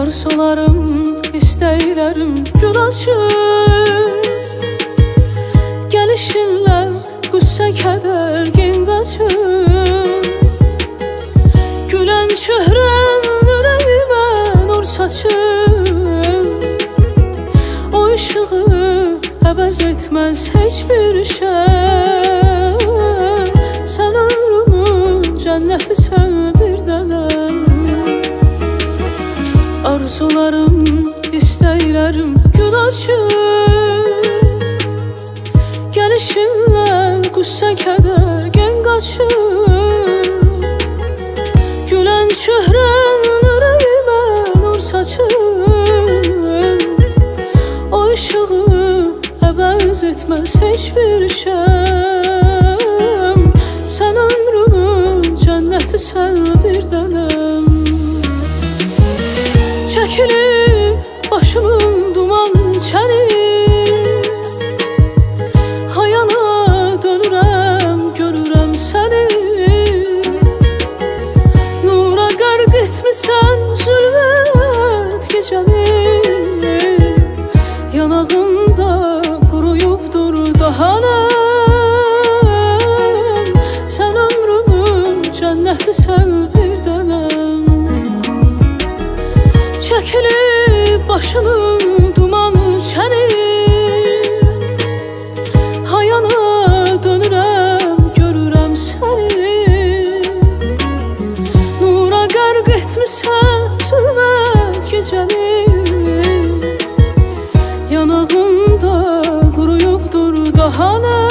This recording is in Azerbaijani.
Arzularım, istəklərim gün açır. Gəlişinlə qüssə kədər gen qaçır. Gülən çöhrən ürəyimə nur saçır. O ışığı əvəz etməz heç bir şey. Sən ömrümün cənnətisən bir dənəm. Arzularım, istəklərim gün açır. Gəlişinlə qüssə kədər gen qaçır. Gülən çöhrən ürəyimə nur saçır. O ışığı əvəz etməz heç bir şey. Sən ömrümün cənnətisən bir dənəm. Çəkilib başımın duman çəlir. Hayana dönürəm, görürəm səni. Nura qərq etmisən zülmət gecəmi. Yanağımda quruyubdur daha nəm. Sən ömrümün cənnətisən bir dənəm. Çəkilib başımın duman çənir. Hayana dönürəm, görürəm səni. Nura qərq etmisən zülmət gecəmi. Yanağımda quruyubdur daha nə.